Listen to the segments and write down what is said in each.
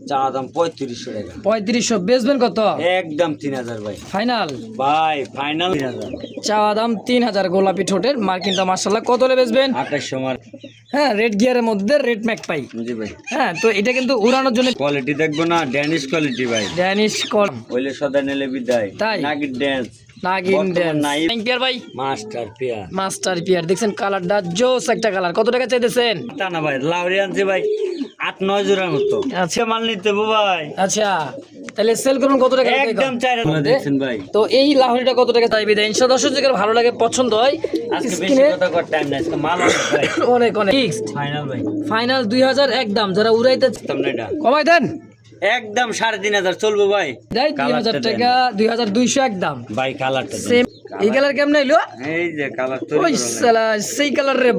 চা দাম 3500 টাকা। 3500 বেচবেন কত? একদম 3000 ভাই। ফাইনাল ভাই ফাইনাল 3000। চাওয়া দাম 3000 গোলাপি ঠোঁটের, মার্কিনটা মাশাআল্লাহ কত হলে বেচবেন? 2800 মার। হ্যাঁ, রেড গিয়ারের মধ্যে রেড ম্যাক পাই। জি ভাই। হ্যাঁ, তো এটা কিন্তু উড়ানোর জন্য কোয়ালিটি দেখবো না, ড্যানিশ কোয়ালিটি ভাই। ড্যানিশ কল ওইলে সদা নেলে বিদায়। তাই? নাগিন ড্যান্স। নাগিন ড্যান্স। পিয়ার ভাই, মাস্টার পিয়ার। মাস্টার পিয়ার দেখছেন, কালারটা জোস একটা কালার। কত টাকা চাইতেছেন? তা না ভাই, লাউরি আনছে ভাই 8-9 জোড়ার মতো। আচ্ছা মাল নিতে ভাই। আচ্ছা, তাহলে সেল করুন কত টাকা? একদম 4000 দেখছেন ভাই। তো এই লাহোরিটা কত টাকা চাইবে? ইনশাআল্লাহ দর্শক যদি ভালো লাগে, পছন্দ হয়, আজকে বেশি কথা কর টাইম নাই, আজকে মাল অনেক ভাই। অনেক অনেক ফিক্সড ফাইনাল ভাই। ফাইনাল 2000 একদম। যারা উড়াইতে তোমরা এটা কমাই দেন, একদম 3500 চলবে ভাই। দেয় 2000 টাকা, 2200 একদম ভাই। কালারটা সেম। এই কালার কেমন এলো? এই যে কালার তৈরি ওই করলাম। সালা সেই কালার রে।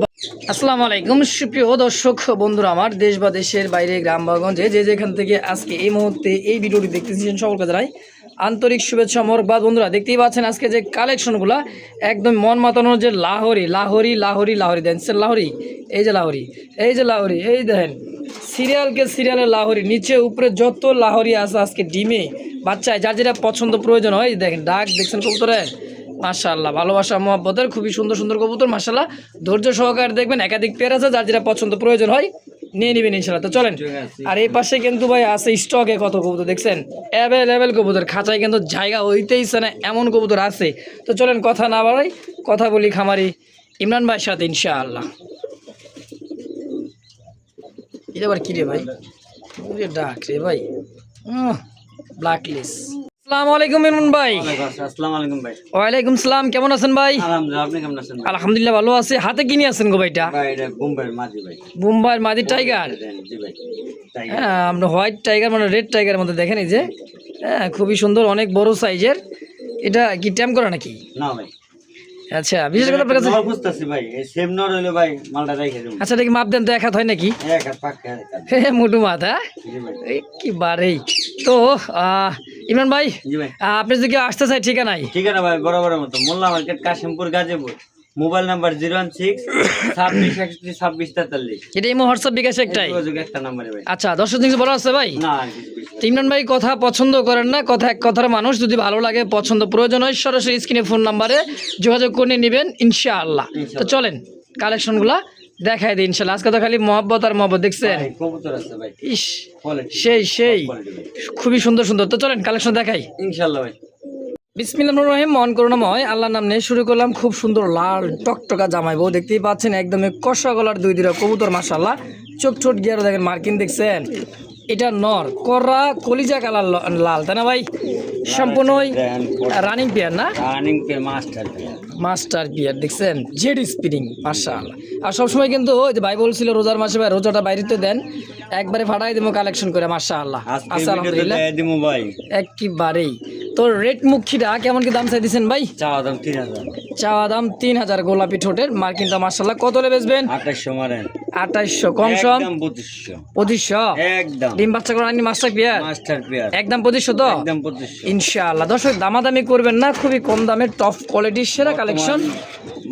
আসসালামু আলাইকুম সুপ্রিয় দর্শক বন্ধুরা, আমার দেশ বা দেশের বাইরে, গ্রাম বা গঞ্জে যে যেখান থেকে আজকে এই মুহূর্তে এই ভিডিওটি দেখতেছেন, সকলকে জানাই আন্তরিক শুভেচ্ছা মোরকবাদ। বন্ধুরা দেখতেই পাচ্ছেন আজকে যে কালেকশনগুলো একদম মন মাতানোর, যে লাহোরি লাহোরি লাহোরি লাহোরি দেখছেন, লাহোরি এই যে লাহোরি, এই যে লাহোরি, এই দেখেন সিরিয়ালকে সিরিয়ালের লাহোরি, নিচে উপরে যত লাহোরি আছে আজকে ডিমে বাচ্চায়, যার যেটা পছন্দ প্রয়োজন হয়। দেখেন ডাক দেখছেন কবুতরের, মাশাআল্লাহ ভালোবাসা মহব্বতের খুবই সুন্দর সুন্দর কবুতর মাশাআল্লাহ। ধৈর্য সহকারে দেখবেন, একাধিক পেয়ার আছে, যার যেটা পছন্দ প্রয়োজন হয় নিয়ে নেবেন ইনশাআল্লাহ। তো চলেন। আর এই পাশে কিন্তু ভাই আছে স্টকে কত কবুতর দেখছেন, অ্যাভেলেবেল কবুতর, খাঁচায় কিন্তু জায়গা হইতেইছে না এমন কবুতর আছে। তো চলেন কথা না বাড়াই, কথা বলি খামারি ইমরান ভাইয়ের সাথে ইনশাআল্লাহ। এটা আবার কি রে ভাই, ডাক রে ভাই, ব্ল্যাক লিস্ট। আসসালামু আলাইকুম ইমরান ভাই। আসসালামু আলাইকুম ভাই। ওয়ালাইকুম সালাম, কেমন আছেন ভাই? আলহামদুলিল্লাহ, আপনি কেমন আছেন? আলহামদুলিল্লাহ ভালো আছি। হাতে কিনে আছেন গো ভাইটা? ভাই এটা বোম্বাইয়ের মাঝি ভাই। মুম্বাইয়ের মাদি টাইগার। জি ভাই। হ্যাঁ, আমরা হোয়াইট টাইগার মানে রেড টাইগার মধ্যে দেখেন, এই যে হ্যাঁ খুবই সুন্দর, অনেক বড় সাইজের। এটা কি ট্যাম করা নাকি? না ভাই। আচ্ছা, বিশেষ করে আপনার কাছে নর বুঝতাছি ভাই, এই সেম নর হইলো ভাই মালটা রেখে দেব। আচ্ছা, এটা কি মাপ দেন তো, এক হাত হয় নাকি? এক হাত পাক্কা এক হাত। হ্যাঁ, মোটু মাথা। জি ভাই। এই কি বারেই তো ইমরান ভাই, জি ভাই। আপনি যদি কেউ আসতে চাই ঠিকানাই? ঠিক আছে ভাই, বরাবরের মতো Molla market, Kashimpur, Gazipur. Mobile number 016-26-26-43। এটা ইমো হোয়াটসঅ্যাপ বিকাশ একটাই? যোগাযোগ একটা নাম্বারে ভাই। আচ্ছা, দর্শক কিছু বলা আছে ভাই? না আর কিছু বেশি না। তো ইমরান ভাই কথা পছন্দ করেন না, কথা এক কথার মানুষ, যদি ভালো লাগে, পছন্দ প্রয়োজন হয়, সরাসরি স্ক্রিনে ফোন নাম্বারে যোগাযোগ করে নেবেন ইনশাআল্লাহ। তো চলেন কালেকশনগুলা দেখাই দিই ইনশাআল্লাহ। আজকে তো খালি মহব্বত আর মহব্বত দেখছেন। ভাই কবুতর আছে ভাই। ইস, কোয়ালিটি সেই সেই কোয়ালিটি ভাই। খুবই সুন্দর সুন্দর। তো চলেন কালেকশন দেখাই। ইনশাআল্লাহ ভাই। বিসমিল্লাহির রহমানির রহিম, মন করুণাময় আল্লাহর নাম নিয়ে শুরু করলাম। খুব সুন্দর লাল টকটকা জামাই বউ দেখতেই পাচ্ছেন, একদমই কষা গলার দুই দুইটা কবুতর মাশাআল্লাহ। চোখ ছোট গিয়ারও দেখেন, মার্কিন দেখছেন। এটা নর, কররা কলিজা কালার লাল, তাই না ভাই? সম্পূর্ণই রানিং পেয়ার না? রানিং পে মাস্টার পেয়ার। মাস্টার পিয়ার দেখছেন, জেড স্পিরিং মাশাআল্লাহ। আর সবসময় কিন্তু ওই যে ভাই বলছিল রোজার মাসে ভাই রোজাটা বাইরেতে দেন, একবারে ফাটাই দেবো কালেকশন করে মাশাআল্লাহ। আজকে আচ্ছা, ভিডিওতে আলহামদুলিল্লাহ দিয়ে দিমু ভাই। একেবারেই। তো রেড মুখিটা কেমন কি দাম চাই দিচ্ছেন ভাই? চাওয়া দাম 3000। চাওয়া দাম 3000 গোলাপি ঠোঁটের, মার্কিনটা মাশাআল্লাহ কত হলে বেচবেন? 2800 মারেন। 2800 কম সম? একদম 2500। 2500 একদম ডিম বাচ্চা করে আনি মাস্টার পিয়ার, মাস্টার পেয়ার। একদম 2500 তো একদম 2500। ইনশাআল্লাহ। দর্শক দামাদামি করবেন না, খুবই কম দামে টপ কোয়ালিটির সেরা কালেকশন।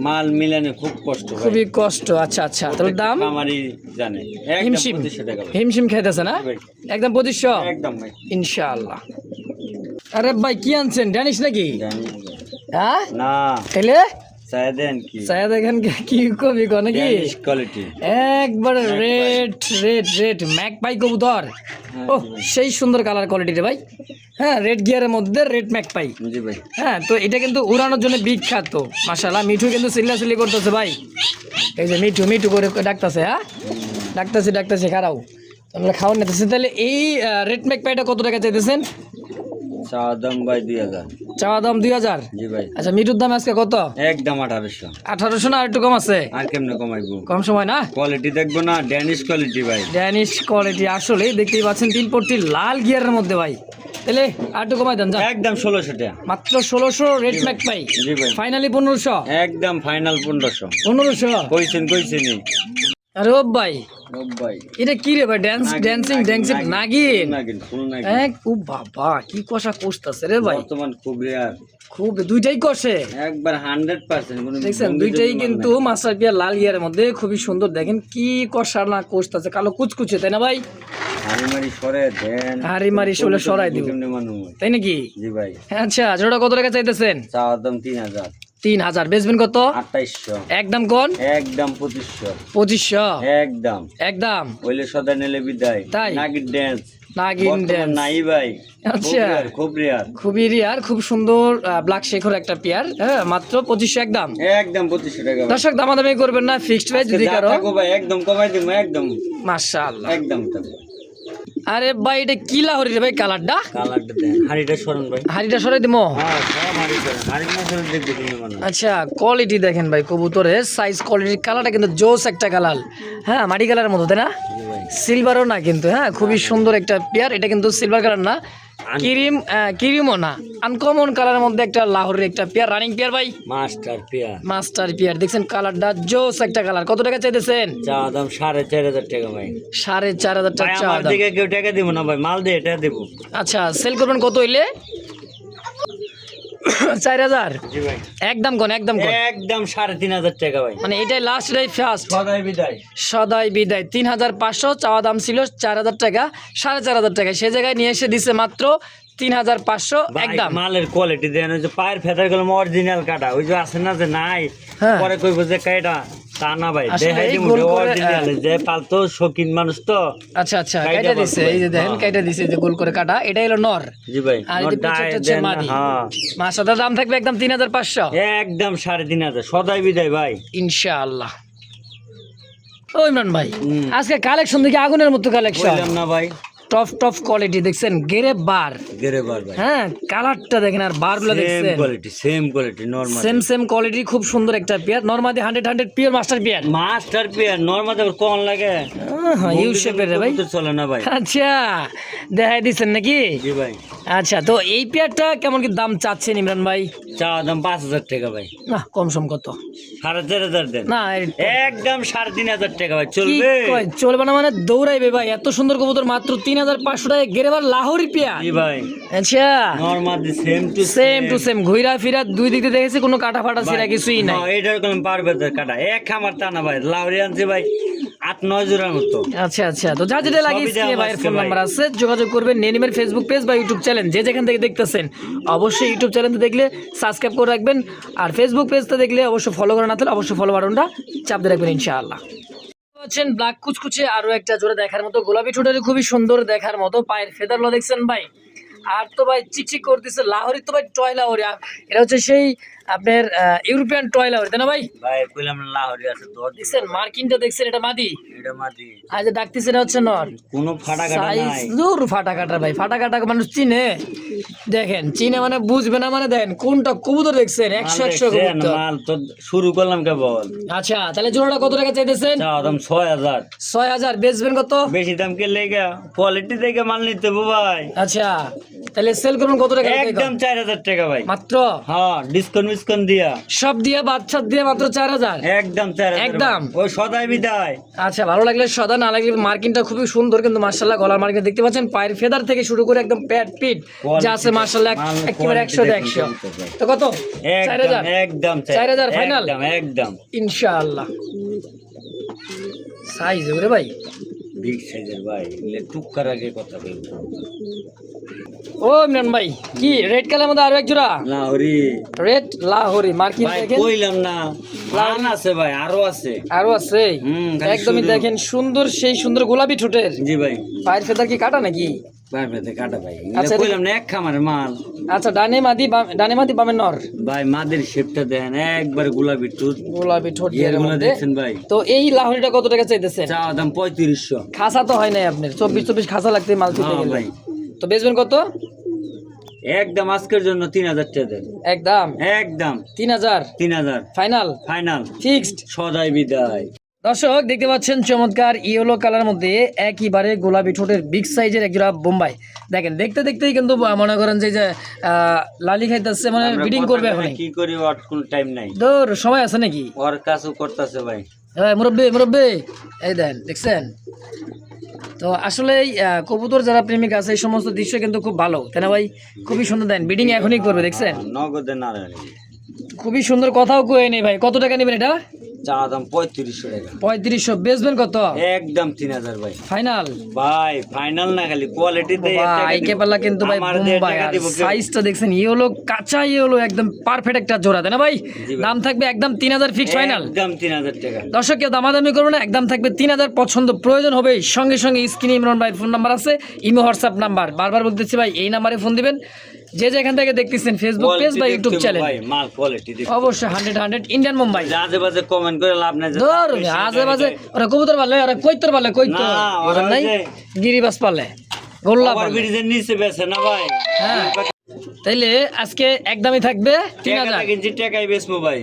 মাল মিলানে খুব কষ্ট ভাই। খুবই কষ্ট। আচ্ছা আচ্ছা, তাহলে দাম আমারই জানে। একদম হিমশিম 2500 টাকা ভাই। হিমশিম খাইতেছে না? ভাই। একদম 2500 একদম ভাই। ইনশাআল্লাহ। আরে ভাই কি আনছেন, ড্যানিশ নাকি? জানি হ্যাঁ, না। তাহলে চাই দেন কি? চায়া দেখেন কি কবি কো নাকি? Danish quality. একবার রেড রেড রেড ম্যাক পাই কবুতর। ও সেই সুন্দর কালার কোয়ালিটি রে ভাই। হ্যাঁ, রেড গিয়ারের মধ্যে রেড ম্যাক পাই। জি ভাই। হ্যাঁ, তো এটা কিন্তু উড়ানোর জন্য বিখ্যাত মাশাআল্লাহ। মিঠু কিন্তু চিল্লাচিল্লি করতেছে ভাই, এই যে মিঠু মিঠু করে ডাকতেছে। হ্যাঁ, ডাকতেছে খারাও, আমরা খাওয়ার নিতেছি। তাহলে এই রেড ম্যাক পাইটা কত টাকা চাইতেছেন? চাওয়া দাম ভাই 2000। চাওয়া দাম 2000। জি ভাই। আচ্ছা, মিঠুর দাম আজকে কত? একদম 1800। 1800 না, আর একটু কম আছে? আর কেমনে কমাইবো? কম সময় না? কোয়ালিটি দেখবো না, ড্যানিশ কোয়ালিটি ভাই। ড্যানিশ কোয়ালিটি আসলে দেখতেই পাচ্ছেন, 3 পট্টি লাল গিয়ারের মধ্যে ভাই। তাহলে আর একটু কমাই দেন যা। একদম 1600 টাকা। মাত্র 1600 রেড ম্যাক পাই। জি ভাই। ফাইনালি 1500। একদম ফাইনাল 1500। 1500 কইছেন। আরে ও ভাই ভাই এটা কি রে ভাই ড্যান্সিং নাগিন নাগিন ফুল নাগিন এক ও বাবা কি কষা কষতাছে রে ভাই বর্তমান খুব রেয়ার খুব দুইটাই কষে একবার 100% কোনো দেখছেন দুইটাই কিন্তু মাস্টার পিয়া লাল গিয়ার মধ্যে খুবই সুন্দর দেখেন কি কষা না কষতাছে কালো কুচকুচে তাই না ভাই হাড়িমারি সরে দেন হাড়িমারি শোলে সরাই দিব কেমনে মানুষ তাই নাকি জি ভাই আচ্ছা জোড়া কত টাকা চাইতেছেন চাওয়ার দাম 3000 3000 বেচবেন কত 2800 একদম কোন একদম 2500 2500 একদম একদম ওইলে সদা নেলে বিদায় তাই? নাগিন ড্যান্স নাগিন ড্যান্স নাই ভাই আচ্ছা খুব রেয়ার খুবই রিয়ার খুব সুন্দর ব্ল্যাক শেখর একটা পেয়ার হ্যাঁ মাত্র 2500 একদম একদম 2500 টাকা ভাই দর্শক দামাদামি করবেন না ফিক্সড প্রাইস যদি যা কারো থাকো ভাই একদম কমাই দিমু একদম মাশাআল্লাহ একদম থাকো আরে ভাই এটা কি লাহরি রে ভাই কালারটা কালারটা দেন হাড়িটা সরন ভাই হাড়িটা সরাই দিমো হ্যাঁ সব হাড়ি সরন হাড়ি না সরন দেখবে তুমি মানুষ আচ্ছা কোয়ালিটি দেখেন ভাই কবুতরের সাইজ কোয়ালিটি কালারটা কিন্তু জোস একটা কালার হ্যাঁ মাটি কালারের মতো তাই না জি ভাই সিলভারও না কিন্তু হ্যাঁ খুবই সুন্দর একটা পেয়ার এটা কিন্তু সিলভার কালার না ক্রিমও না আনকমন কালারের মধ্যে একটা লাহোরের একটা পেয়ার রানিং পেয়ার ভাই মাস্টার পেয়ার দেখছেন কালারটা জোস একটা কালার কত টাকা চাইতেছেন চা দাম 4500 টাকা ভাই 4500 টাকা চা আমার দাম দিকে কেউ টাকা দিব না ভাই মাল দে এটা দেব আচ্ছা সেল করবেন কত হইলে 4000 জি ভাই একদম কোন একদম 3500 টাকা ভাই মানে এটাই লাস্ট এটাই ফার্স্ট সদাই বিদায় 3500 চাওয়া দাম ছিল 4000 টাকা 4500 টাকা সে জায়গায় নিয়ে এসে দিছে মাত্র 3500 একদম মালের কোয়ালিটি দেন ওই যে পায়ের ফেদার গুলো অরিজিনাল কাটা ওই যে আছে না যে নাই হ্যাঁ। পরে কইব যে কাটা তা না ভাই আসলে দেখাই এই দিমু গোল করে, অরিজিনাল যে পালতো শৌখিন মানুষ তো আচ্ছা আচ্ছা কাইটা কাইটা দিছে বলতো এই যে দেখেন হ্যাঁ। কাইটা দিছে যে গোল করে কাটা এটা হলো নর জি ভাই আর এই যে পিছনটা হচ্ছে মাদি হ্যাঁ মাসাদার দাম থাকবে একদম 3500 একদম 3500 সদাই বিদায় ভাই ইনশাআল্লাহ ও ইমরান ভাই আজকে কালেকশন দেখি আগুনের মতো কালেকশন বললাম না ভাই টপ কোয়ালিটি দেখছেন গেরে বার ভাই হ্যাঁ কালারটা দেখেন আর বারগুলো দেখছেন same quality normal same quality খুব সুন্দর একটা pair normally 100 pure master pair normal তো কোন লাগে ইউ শেপের রে ভাই তো চলে না ভাই আচ্ছা দেখাই দিচ্ছেন নাকি জি ভাই আচ্ছা তো এই পেয়ারটা কেমন কি দাম চাচ্ছেন ইমরান ভাই চা দাম 5000 টাকা ভাই না কম সম কত 4500 দেন না একদম 3500 টাকা ভাই কি চলবে কয় চলবে না মানে দৌড়াইবে ভাই এত সুন্দর কবুতর মাত্র 3500 টাকায় গেরেবার লাহোরি পেয়ার জি ভাই আচ্ছা নরমাল সেম টু সেম ঘুরা ফিরা দুই দিকে দেখেছি কোনো কাটা ফাটা ছিড়া কিছুই নাই এটার কোন পারবে কাটা এক খামার টা না ভাই লাউরি আনছে ভাই 8-9 জোড়ার মতো আচ্ছা তো যা যেটা লাগে স্ক্রিনে ভাইয়ের ফোন নাম্বার আছে যোগাযোগ করবেন নেনিমের ফেসবুক পেজ বা ইউটিউব চ্যানেল যে যেখান থেকে দেখতেছেন অবশ্যই ইউটিউব চ্যানেলতে দেখলে সাবস্ক্রাইব করে রাখবেন আর ফেসবুক পেজটা দেখলে অবশ্যই ফলো করে না থাকলে অবশ্যই ফলো বাটনটা চাপ দিয়ে রাখবেন ইনশাআল্লাহ পাচ্ছেন ব্ল্যাক কুচকুচে আরো একটা জোড়া দেখার মতো গোলাপি ঠোঁটের খুবই সুন্দর দেখার মতো পায়ের ফেদারগুলো দেখছেন ভাই আর তো ভাই চিকচিক করতেছে লাহোরি তো ভাই টয় লাহোরি এটা হচ্ছে সেই আপনার ইউরোপিয়ান টয় লাহোরি তাই না ভাই কইলাম না লাহোরি আছে দেখছেন মার্কিনটা দেখছেন এটা মাদি আজ ডাকতেছে এটা হচ্ছে নর কোনো ফাটা কাটা নাই দূর ফাটা কাটা ভাই ফাটা কাটা মানুষ চিনে দেখেন চিনে মানে বুঝবে না মানে দেখেন কোনটা কবুতর দেখছেন 100 কবুতর মাল তো শুরু করলাম কেবল আচ্ছা তাহলে জোড়াটা কত টাকা চাইতেছেন দাম 6000 বেচবেন কত বেশি দাম কে লেগে কোয়ালিটি দেখে মাল নিতে ভাই আচ্ছা তাহলে সেল করুন কত টাকা একদম 4000 টাকা ভাই মাত্র হ্যাঁ ডিসকাউন্ট দিয়া সব দিয়ে বাচ্চা দিয়ে মাত্র 4000 একদম 4000 একদম ওই সদাই বিদায় আচ্ছা ভালো লাগলে সদা না লাগলে মার্কিনটা খুবই সুন্দর কিন্তু মাশাআল্লাহ গলার মার্কিন দেখতে পাচ্ছেন পায়ের ফেদার থেকে শুরু করে একদম প্যাড পিট যা আছে মাশাআল্লাহ একেবারে 100 তো কত 4000 একদম 4000 ফাইনাল একদম ইনশাআল্লাহ সাইজ ওরে ভাই বিগ সাইজের ভাই এলে টুককার আগে কথা বলবো ও ইমরান ভাই কি রেড কালার মধ্যে আরো এক জোড়া লাহোরি রেড লাহোরি মার্কিন ভাই দেখেন কইলাম না লান আছে ভাই আরো আছে একদমই দেখেন সুন্দর সেই সুন্দর গোলাপি ঠোঁটের জি ভাই পায়ের ফেদার কি কাটা নাকি পায়ের ফেদার কাটা ভাই আচ্ছা কইলাম না এক খামারের মাল আচ্ছা ডানে মাদি বামে নর ভাই মাদের শেপটা দেখেন একবার গোলাপি ঠোঁট এগুলো দেখছেন ভাই তো এই লাহোরিটা কত টাকা চাইতেছেন চা দাম 3500 খাসা তো হয় নাই আপনার 24 খাসা লাগতে মাল দিতে গেলে ভাই তো বেচবেন কত একদম আজকের জন্য 3000 টাকা দেন একদম 3000 ফাইনাল ফিক্সড সদাই বিদায় দর্শক দেখতে পাচ্ছেন চমৎকার ইয়েলো কালার মধ্যে একইবারে গোলাপি ঠোঁটের বিগ সাইজের একজোড়া বোম্বাই দেখেন দেখতেই কিন্তু মনে করেন যে লালি খাইতেছে মানে ব্রিডিং করবে এখন কি করি ওর কোন টাইম নাই দূর সময় আছে নাকি ওর কাজও করতেছে ভাই হ্যাঁ মুরব্বী মুরব্বী, এই দেন দেখছেন তো আসলে কবুতর যারা প্রেমিক আছে এই সমস্ত দৃশ্য কিন্তু খুব ভালো, তাই না ভাই? খুবই সুন্দর দেন, বিডিং এখনই করবে দেখছেন, নগদে না রে খুবই সুন্দর। কথাও কয়ে নেই ভাই, কত টাকা নেবেন এটা? চা দাম 3500 টাকা। 3500, বেচবেন কত? একদম 3000 ভাই। ফাইনাল ভাই ফাইনাল না, খালি কোয়ালিটি দেই আইকে পাল্লা কিন্তু ভাই বোম্বাই, আর সাইজটা দেখছেন ইয়েলো কাঁচা ইয়েলো একদম পারফেক্ট একটা জোড়া, তাই না ভাই? দাম থাকবে একদম 3000 ফিক্স ফাইনাল, একদম 3000 টাকা। দর্শক কেউ দামাদামি করবে না, একদম থাকবে 3000। পছন্দ প্রয়োজন হবে সঙ্গে সঙ্গে স্ক্রিনে ইমরান ভাই ফোন নাম্বার আছে, ইমো হোয়াটসঅ্যাপ নাম্বার, বারবার বলতেছি ভাই এই নাম্বারে ফোন দিবেন। যে যেখান থেকে দেখতেছেন ফেসবুক পেজ বা ইউটিউব চ্যানেল, ভাই মাল কোয়ালিটি দেখতে অবশ্যই 100 ইন্ডিয়ান মুম্বাই। আজে বাজে কমেন্ট করে লাভ নাই, ধর আজে বাজে ওরা কবুতর পালে, ওরা কৈতর পালে, কৈতর না, ওরা নাই গিরিবাস পালে, গোল্লা ওভার পালে। ব্রিজের নিচে বেছে না ভাই। হ্যাঁ তাইলে আজকে একদমই থাকবে 3000, কিনছি টাকাই বেচবো ভাই,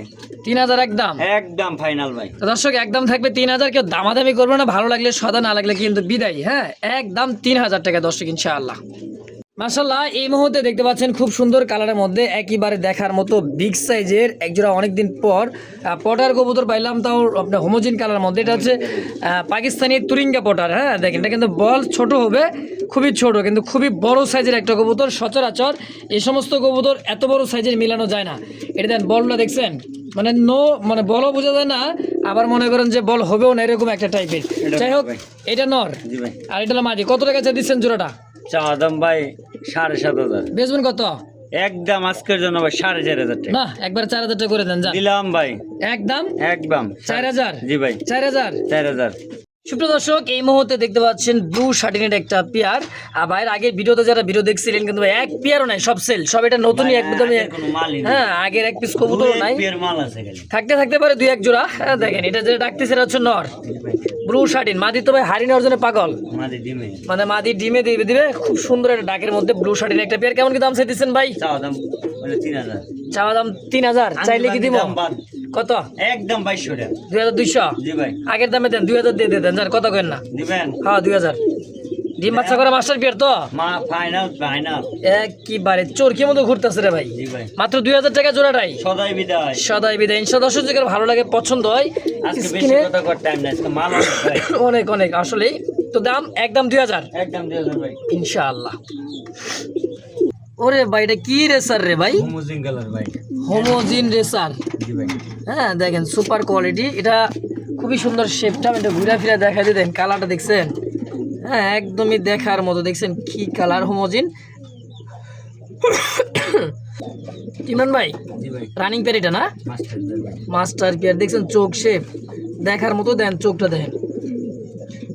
3000 একদম, একদম ফাইনাল ভাই। তো দর্শক একদম থাকবে 3000, কেউ দামাদামি করবে না, ভালো লাগলে সদা, না লাগলে কিন্তু বিদায়। হ্যাঁ একদম 3000 টাকা দর্শক ইনশাআল্লাহ। মাশাআল্লাহ এই মুহূর্তে দেখতে পাচ্ছেন খুব সুন্দর কালারের মধ্যে একেবারে দেখার মতো বিগ সাইজের একজোড়া অনেকদিন পর পটার কবুতর পাইলাম, তাও আপনার হোমোজিন কালারের মধ্যে। এটা হচ্ছে পাকিস্তানি তুরিঙ্গা পটার। হ্যাঁ দেখেন এটা কিন্তু বল ছোট হবে, খুবই ছোট কিন্তু খুবই বড় সাইজের একটা কবুতর। সচরাচর এই সমস্ত কবুতর এত বড় সাইজের মিলানো যায় না। এটা দেন বলটা দেখছেন, মানে মানে বলও বোঝা যায় না, আবার মনে করেন যে বল হবেও না, এরকম একটা টাইপের। যাই হোক এটা নর আর এটা মাদি। কত টাকা চা দিচ্ছেন জোড়াটা? চা দাম ভাই 7500। বেচবেন কত? একদম আজকের জন্য ভাই 4500 টাকা। না একবার 4000 টাকা করে দেন, যান দিলাম ভাই একদম একদম 4000। জি ভাই 4000। 4000। সুপ্রিয় দর্শক এই মুহূর্তে দেখতে পাচ্ছেন ব্লু শার্টিনের একটা পেয়ার। আর ভাইয়ের আগের ভিডিওতে যারা ভিডিও দেখছিলেন কিন্তু ভাই এক পেয়ারও নাই, সব সেল, সব এটা নতুনই একদমই। হ্যাঁ আগের এক পিস কবুতরও নাই, মাল আছে খালি, থাকতে পারে দুই এক জোড়া। হ্যাঁ দেখেন এটা যেটা ডাকতেছে এটা হচ্ছে নর, ব্লু শার্টিন। মাদি তো ভাই হারিন অর্জনে পাগল, মাদি ডিমে, মানে মাদি ডিমে দিবে খুব সুন্দর একটা ডাকের মধ্যে ব্লু শার্টিন একটা পেয়ার। কেমন কি দাম চাইতেছেন ভাই? চা দাম 3000। চাওয়া দাম 3000, চাইলে কি দিব? কত? একদম 2200 টাকা। 2200। জি ভাই আগের দামে দেন, 2000 দিয়ে দেন, যার কথা কেন না। দিবেন? হ্যাঁ 2000। ডিম বাচ্চা করে মাস্টার পিয়ার তো মা ফাইনাল একবারে চোরকি মতো ঘুরতেছে রে ভাই। জি ভাই মাত্র 2000 টাকা জোড়াটাই। সদাই বিদায়। সদাই বিদায়। ইনশাআল্লাহ দর্শক যদি ভালো লাগে পছন্দ হয় আজকে বেশি স্ক্রিনে কথা কর টাইম নাই, আজকে মাল অনেক ভাই। অনেক আসলেই তো দাম একদম 2000 একদম 2000 ভাই ইনশাআল্লাহ। ওরে ভাই এটা কি রেসার রে ভাই? হোমোজিন কালার ভাই, হোমোজিন রেসার। জি ভাই হ্যাঁ দেখেন সুপার কোয়ালিটি, এটা খুবই সুন্দর শেপটা। এটা ঘুরা ফিরা দেখা দিয়ে দেন, কালারটা দেখছেন? হ্যাঁ একদমই দেখার মতো, দেখছেন কি কালার হোমোজিন। ইমরান ভাই জি ভাই রানিং পেয়ার এটা না? মাস্টার ভাই, মাস্টার পেয়ার দেখছেন, চোখ শেপ দেখার মতো, দেন চোখটা দেখেন।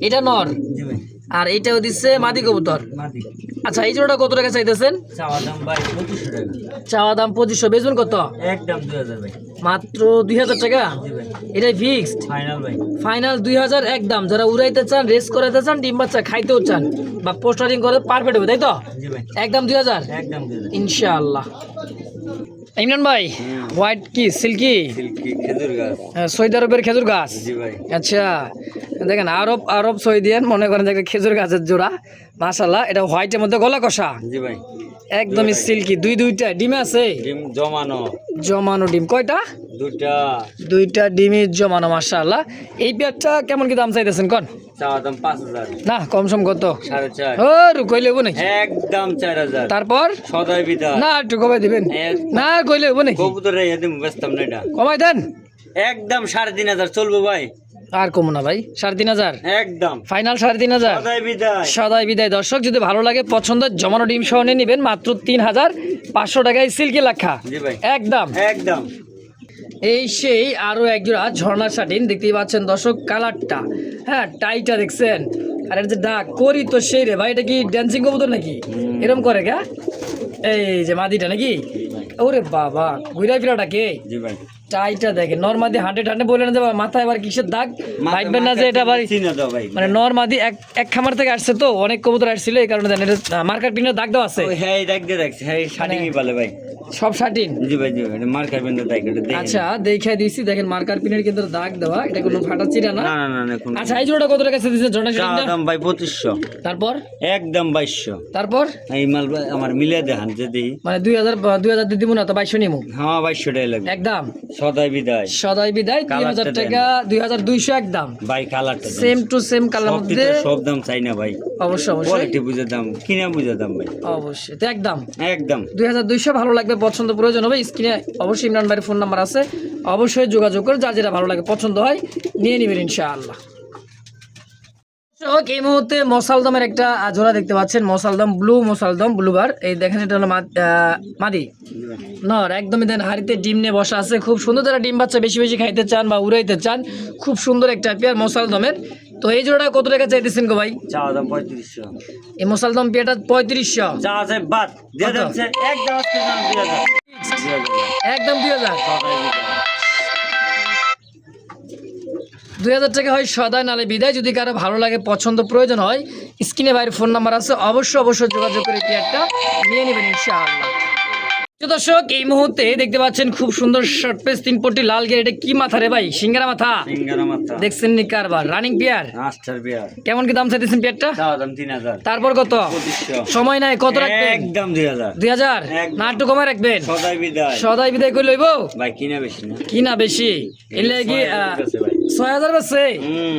এটা নর জি ভাই আর এইটাও দিচ্ছে মাদি কবুতর। মাদি। আচ্ছা এই জোড়াটা কত টাকা চাইতেছেন? চাওয়া দাম ভাই 2500 টাকা। চাওয়া দাম 2500, বেচবেন কত? একদম 2000 ভাই। মাত্র 2000 টাকা। জি ভাই এটাই ফিক্সড ফাইনাল ভাই, ফাইনাল 2000 একদম। যারা উড়াইতে চান, রেস করাইতে চান, ডিম বাচ্চা খাইতেও চান বা পোস্টারিং করে পারফেক্ট হবে, তাই তো? জি ভাই একদম 2000 একদম 2000। ইনশাআল্লাহ। ইমরান ভাই হোয়াইট কি সিল্কি সিল্কি খেজুর গাছ। সৌদি আরবের খেজুর গাছ। জি ভাই আচ্ছা দেখেন আরব সৌদিয়ান মনে করেন যে একটা খেজুর গাছের জোড়া। মাশাআল্লাহ এটা হোয়াইটের মধ্যে গলা কষা, জি ভাই একদমই সিল্কি। দুইটা ডিমে আছে, ডিম জমানো ডিম কয়টা? দুইটা ডিমই জমানো মাশাআল্লাহ। এই পেয়ারটা কেমন কি দাম চাইতেছেন কোন? চাওয়া দাম 5000। না কম সম কত? 4.5। ও কইলে হবো নাকি? একদম 4000। তারপর সদাই বিদায়। না একটু কমাই দিবেন। না কইলে হবো নাকি? কবুতর রেখে দিম, ব্যস্তাম না এটা। কমাই দেন। একদম 3500 চলবো ভাই। আর কমো না ভাই, 3500 একদম ফাইনাল। 3500 সদাই বিদায়। সদাই বিদায়। দর্শক যদি ভালো লাগে পছন্দ জমানো ডিম সহ নিয়ে নেবেন মাত্র 3500 টাকায় সিল্কি লাখা জি ভাই একদম। একদম এই সেই আরো একজোড়া ঝর্ণা শাটিন দেখতেই পাচ্ছেন দর্শক, কালারটা হ্যাঁ টাইটা দেখছেন। আর এর যে ডাক করি তো সেই রে ভাই, এটা কি ড্যান্সিং কবুতর নাকি? এরকম করে গা এই যে মাদিটা নাকি? ওরে বাবা ঘুরা ফিরাটা কে? জি ভাই টাইটা দেখেন, নরমাদি 100 বলে না যে মাথায় আবার কিসের দাগ, ভাববেন না যে এটা আবার চিনে দাও ভাই। মানে নরমাদি এক খামার থেকে আসছে তো, অনেক কবুতর আসছিল এই কারণে জানেন এটা মার্কার পিনের দাগ দেওয়া আছে। ওই হ্যাঁ ডাক দিয়ে রাখছি, হ্যাঁ শাটিংই বলে ভাই। সব শাটিন। জি ভাই জি ভাই, এটা মার্কার বিন্দু তাই এটা দেখেন। আচ্ছা দেখে দিছি, দেখেন মার্কার পিনের কিন্তু দাগ দেওয়া, এটা কোনো ফাটা চিরা না। না না না না কোনো। আচ্ছা এই জোড়াটা কত টাকা দিয়েছে জোড়া চা শাটিনটা? দাম ভাই 2500, তারপর একদম 2200। তারপর এই মাল ভাই আমার মিলিয়ে দেখান যদি। মানে 2000 দিয়ে দিব না তো 2200 নিমু হ্যাঁ 2200 টাকা লাগবে একদম। সদাই বিদায় সদাই বিদায় কালারটা 2000 টাকা, 2200 একদম। ভাই কালারটা সেম টু সেম কালার মধ্যে সব দাম চাই না ভাই, অবশ্যই অবশ্যই কোয়ালিটি বুঝে দাম, কিনা বুঝে দাম ভাই অবশ্যই তো একদম একদম। 2200। ভালো লাগবে পছন্দ প্রয়োজন হবে স্ক্রিনে অবশ্যই ইমরান ভাইয়ের ফোন নাম্বার আছে, অবশ্যই যোগাযোগ করে যার যেটা ভালো লাগে পছন্দ হয় নিয়ে নেবেন ইনশাআল্লাহ। এই মুহূর্তে মশালদমের একটা জোড়া দেখতে পাচ্ছেন, মশালদম ব্লু, মশালদম ব্লুবার। এই দেখেন এটা হলো মাদি নর, একদমই দেন হাড়িতে ডিম নিয়ে বসা আছে, খুব সুন্দর। যারা ডিম বাচ্চা বেশি বেশি খাইতে চান বা উড়াইতে চান, খুব সুন্দর একটা পেয়ার মশালদমের। তো এই জোড়া কত টাকা চাইতেছেন গো ভাই? চা দাম 3500। এই মশালদম পেয়ারটা 3500। চা আছে বাদ দিয়ে কত? দিচ্ছে একদম 2000। একদম 2000। সদাই বিদায় 2000 টাকা হয় সদায় নালে বিদায়। যদি কারো ভালো লাগে পছন্দ প্রয়োজন হয় স্ক্রিনে বাইরে ফোন নাম্বার আছে, অবশ্যই যোগাযোগ করে পেয়ারটা নিয়ে নেবেন ইনশাআল্লাহ। তো দর্শক এই মুহূর্তে দেখতে পাচ্ছেন খুব সুন্দর শর্ট পেস 3 পট্টি লাল গিয়ার। এটা কি মাথা রে ভাই? সিঙ্গারা মাথা সিঙ্গারা মাথা দেখছেন নি কারবার? Running pair. মাস্টার বিয়ার কেমন কি দাম চাইতেছেন পেয়ারটা? চা দাম 3000। তারপর কত? 2500। সময় নাই, কত রাখবেন? একদম 2000। 2000 একদম। না একটু কমে রাখবেন? সদাই বিদায় সদাই বিদায় করে লইব ভাই, কিনা বেশি না কি না বেশি? এলে কি 6000 আছে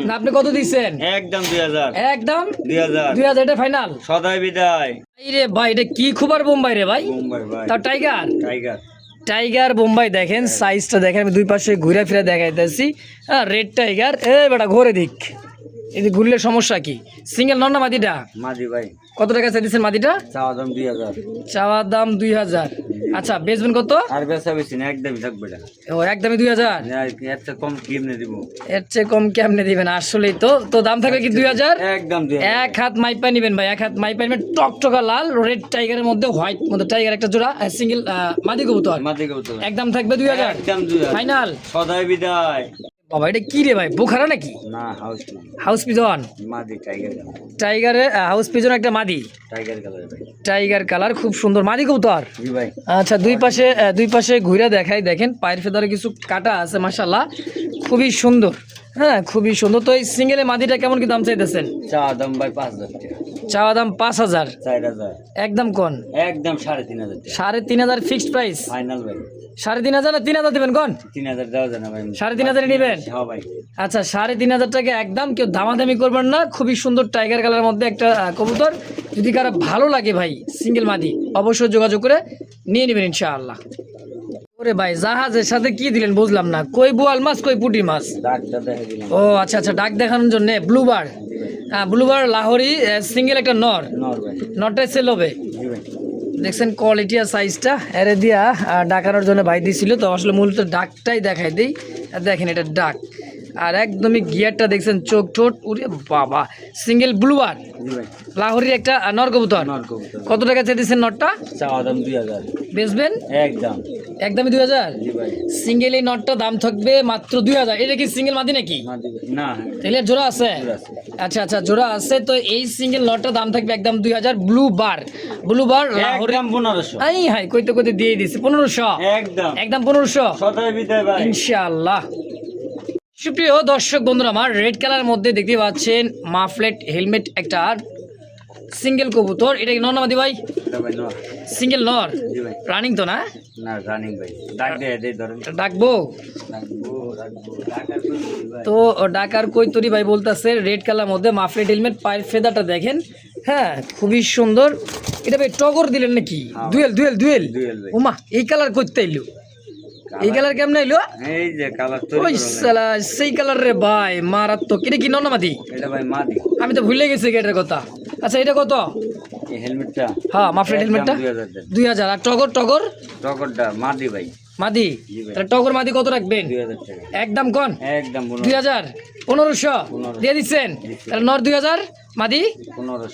না? আপনি কত দিচ্ছেন? একদম 2000। একদম 2000 2000 এটা ফাইনাল। সদাই বিদায় রে ভাই এটা কি খুবার বোম্বাই রে ভাই? মুম্বাই ভাই তাও টাইগার। টাইগার। টাইগার বোম্বাই দেখেন সাইজটা দেখেন, আমি দুই পাশে ঘুরে ফিরে দেখাইতেছি। হ্যাঁ রেড টাইগার। এ বেটা ঘুরে দিক, এদিকে ঘুরলে সমস্যা কি? সিঙ্গেল নন না মাদিটা? মাদি ভাই কত টাকা চাইতেছেন মাদিটা? চা দাম 2000। চাওয়া দাম 2000। আচ্ছা বেচবেন কত? আর বেচা বেশি না, একদমই থাকবে না। ও একদমই 2000। এত কম কেমনে দিব? এর চেয়ে কম কেমনে দিবেন? আসলেই তো তো দাম থাকবে কি 2000? একদম 2000। এক হাত মাইপা নিবেন ভাই, এক হাত মাইপা নিবেন। টকটকা লাল রেড টাইগারের মধ্যে হোয়াইট মধ্যে টাইগার একটা জোড়া সিঙ্গেল মাদি কবুতর। মাদি কবুতর একদম থাকবে 2000 একদম 2000 ফাইনাল। সদাই বিদায়। বাবা এটা কি রে ভাই? বোখারা নাকি? না হাউস হাউস পিজন। মাদি টাইগার টাইগারের হাউস পিজন একটা মাদি, টাইগার কালার ভাই। টাইগার কালার, খুব সুন্দর মাদি কবুতর। জি ভাই। আচ্ছা দুই পাশে ঘুরে দেখাই, দেখেন পায়ের ফেদারে কিছু কাটা আছে মাশাআল্লাহ, খুবই সুন্দর। হ্যাঁ খুবই সুন্দর। তো এই সিঙ্গেলে মাদিটা কেমন কি দাম চাইতেছেন? চা দাম ভাই 5000 টাকা। চাওয়া দাম 5000। 4000 একদম কোন? একদম 3500 টাকা 3500 ফিক্সড প্রাইস। ফাইনাল ভাই। 3500 না 3000 দেবেন কোন? 3000 দেওয়া যায় না ভাই। 3500 নেবেন? হ্যাঁ ভাই। আচ্ছা 3500 টাকা একদম, কেউ দামাদামি করবেন না। খুবই সুন্দর টাইগার কালারের মধ্যে একটা কবুতর। যদি কারো ভালো লাগে ভাই সিঙ্গেল মাদি অবশ্যই যোগাযোগ করে নিয়ে নেবেন ইনশাআল্লাহ। ওরে ভাই জাহাজের সাথে কি দিলেন বুঝলাম না, কই বোয়াল মাছ কই পুঁটি মাছ? ডাকটা দেখে দিলাম। ও আচ্ছা আচ্ছা ডাক দেখানোর জন্য ব্লুবার। হ্যাঁ ব্লুবার লাহোরি সিঙ্গেল একটা নর, নর ভাই। নরটাই সেল হবে। জি ভাই। দেখছেন কোয়ালিটি আর সাইজটা এরে দিয়া ডাকানোর জন্য ভাই দিছিল, তো আসলে মূলত ডাকটাই দেখাই দিই। আর দেখেন এটা ডাক, আর একদমই গিয়ারটা দেখছেন, চোখ ঠোঁট উড়ে বাবা। সিঙ্গেল ব্লুবার জি ভাই। লাহোরির একটা নর কবুতর। নর কবুতর। কত টাকা চাইতেছেন নটটা? চা দাম 2000। বেচবেন? একদম। একদমই 2000। জি ভাই। সিঙ্গেল এই নটটা দাম থাকবে মাত্র 2000। এটা কি সিঙ্গেল মাদি নাকি? মাদি না। তাহলে জোড়া আছে? জোড়া আছে। আচ্ছা আচ্ছা জোড়া আছে। তো এই সিঙ্গেল নটটা দাম থাকবে একদম 2000। ব্লুবার লাহোরি একদম 1500। আই হাই কইতে কইতে দিয়ে দিছি 1500। একদম। একদম 1500 সদাই বিদায় ভাই। ইনশাআল্লাহ। সুপ্রিয় দর্শক বন্ধুরা আমার, রেড কালার মধ্যে দেখতে পাচ্ছেন মাফলেট হেলমেট একটা সিঙ্গেল কবুতর। এটা কি নর না মাদি ভাই? এটা ভাই নর। সিঙ্গেল নর। জি ভাই। রানিং তো না? না রানিং ভাই। ডাক দে ধরেন। ডাকবো রাখবো ডাকার ভাই। তো ডাকার কৈতরি ভাই বলতেছে রেড কালার মধ্যে মাফলেট হেলমেট, পায়ের ফেদারটা দেখেন। হ্যাঁ খুবই সুন্দর। এটা ভাই টগর দিলেন নাকি? Dual dual dual. ডুয়েল ভাই। ওমা এই কালার করতে এলো, এই কালার কেমন এলো? এই যে কালার তো ওই সালা সেই কালার রে ভাই মারাত্মক। এটা কি ননামাদি? এটা ভাই মাদি। আমি তো ভুলে গেছি এটার কথা। আচ্ছা এটা কত? এই হেলমেটটা হ্যাঁ মাফলেট হেলমেটটা 2000। আর টগর টগর টগরটা মাদি ভাই। মাদি? জি ভাই। তাহলে টগর মাদি কত রাখবেন? 2000 টাকা। একদম কোন? একদম 2000 1500 দিয়ে দিচ্ছেন। তাহলে নর 2000 মাদি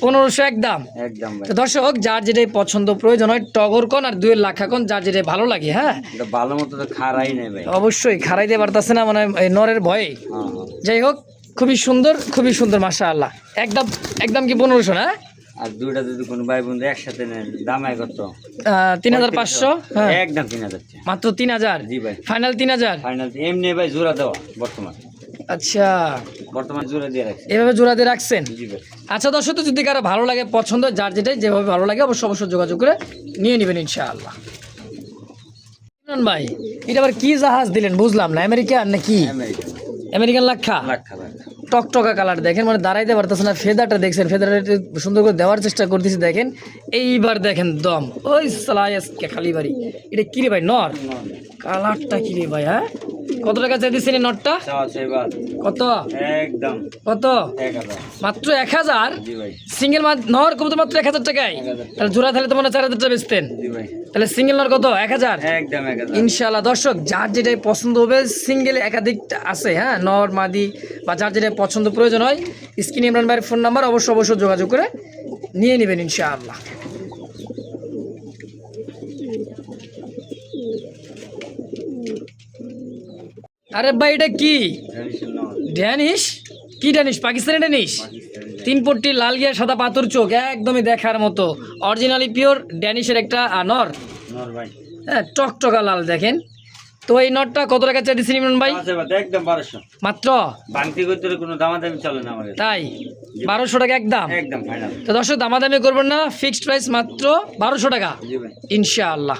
1500 একদম। একদম ভাই। তো দর্শক যার যেটাই পছন্দ প্রয়োজন হয় টগর কোন আর দুয়ের লাখা কোন যার যেটাই ভালো লাগে। হ্যাঁ এটা ভালো মতো তো খারাই নাই ভাই। অবশ্যই খারাইতে পারতাছে না মানে এই নরের ভয়ে। হ্যাঁ। যাই হোক খুবই সুন্দর মাশাআল্লাহ। একদম একদম কি 1500 না? আর দুইটা যদি কোনো ভাই বন্ধু একসাথে নেন দাম আয় কত? 3500। হ্যাঁ একদম 3000 মাত্র 3000। জি ভাই ফাইনাল 3000। ফাইনাল এমনি ভাই জোড়া দেওয়া বর্তমান আচ্ছা জোড়া দিয়ে রাখছি। এভাবে জোড়া দিয়ে রাখছেন। জি ভাই আচ্ছা দর্শক, তো যদি কারো ভালো লাগে, পছন্দ, যার যেটাই যেভাবে ভালো লাগে অবশ্যই যোগাযোগ করে নিয়ে নেবেন ইনশাআল্লাহ। ইমরান ভাই, এটা আবার কি জাহাজ দিলেন বুঝলাম না, আমেরিকান নাকি? আমেরিকা আমেরিকান লাক্ষা। লাক্ষা ভাই টকটকা কালার দেখেন, মানে দাঁড়াইতে পারতেছে না। ফেদারটা দেখছেন, ফেদারটা একটু সুন্দর করে দেওয়ার চেষ্টা করতেছি দেখেন। এইবার দেখেন দম, ওই সালাইকে খালি বাড়ি। এটা কি রে ভাই, নর? কালারটা কি রে ভাই? হ্যাঁ, কত টাকা চাই দিচ্ছেন এই নটটা? কত? একদম কত? 1000 মাত্র 1000? জি ভাই সিঙ্গেল নর কবুতর মাত্র 1000 টাকায়? তাহলে জোড়া তাহলে তো মনে হয় 4000 টাকা বেচতেন। জি ভাই তাহলে সিঙ্গেল নর কত? 1000। একদম 1000 ইনশাআল্লাহ। দর্শক, যার যেটাই পছন্দ হবে, সিঙ্গেল একাধিক আছে, হ্যাঁ, নর মাদি বা যার যেটা পছন্দ প্রয়োজন হয়, স্ক্রিনে ইমরান ভাইয়ের ফোন নাম্বার, অবশ্যই যোগাযোগ করে নিয়ে নেবেন ইনশাআল্লাহ। আরে ভাই, এটা কি ড্যানিশ? কি ড্যানিশ? পাকিস্তানি ড্যানিশ? 3 পট্টি, লাল গিয়া, সাদা পাথর চোখ, একদমই দেখার মতো অরিজিনালি পিওর ড্যানিশের একটা নর। নর ভাই হ্যাঁ, টকটকা লাল দেখেন। তো এই নটটা কত টাকা চাই দিচ্ছেন ইমরান ভাই? একদম 1200 মাত্র। বাংতি করতে কোনো দামাদামি চলে না আমাদের। তাই 1200 টাকা একদম? একদম ফাইনাল। তো দর্শক, দামাদামি করবেন না, ফিক্সড প্রাইস মাত্র 1200 টাকা জি ভাই ইনশাআল্লাহ।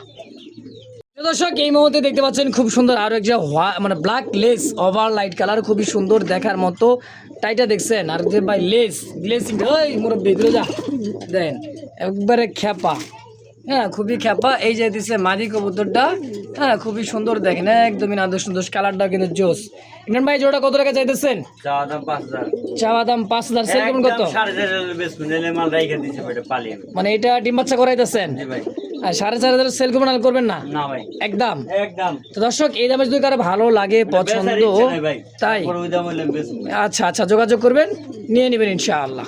তো দর্শক, এই মুহূর্তে দেখতে পাচ্ছেন খুব সুন্দর আরো একটা মানে black less over light colour, খুবই সুন্দর দেখার মতো। টাইটা দেখছেন? আর যে ভাই লেস গ্লেসিং, ওই মুরব্বি দূরে যা, দেন একবারে খ্যাপা। হ্যাঁ, খুবই খ্যাপা। এই যে দিচ্ছে মাদি কবুতরটা, হ্যাঁ, খুবই সুন্দর দেখেন, একদমই নাদোষ নাদোষ, কালারটা কিন্তু জোস। ইমরান ভাই, জোড়া কত টাকা চাইতেছেন? চাওয়া দাম 5000। চাওয়া দাম 5000। সেল কেমন কত? 4500 বেচবেন, এলে মাল রাইখা দিছে ভাই, এটা পালিয়ে। মানে এটা ডিম বাচ্চা করাইতেছেন? জি ভাই। আর 4500 সেল করবেন না? না ভাই একদম। একদম। তো দর্শক, এই দামে যদি কারো ভালো লাগে, পছন্দ, তাই ওই দাম হইলে বেচবো। আচ্ছা যোগাযোগ করবেন, নিয়ে নেবেন ইনশাআল্লাহ।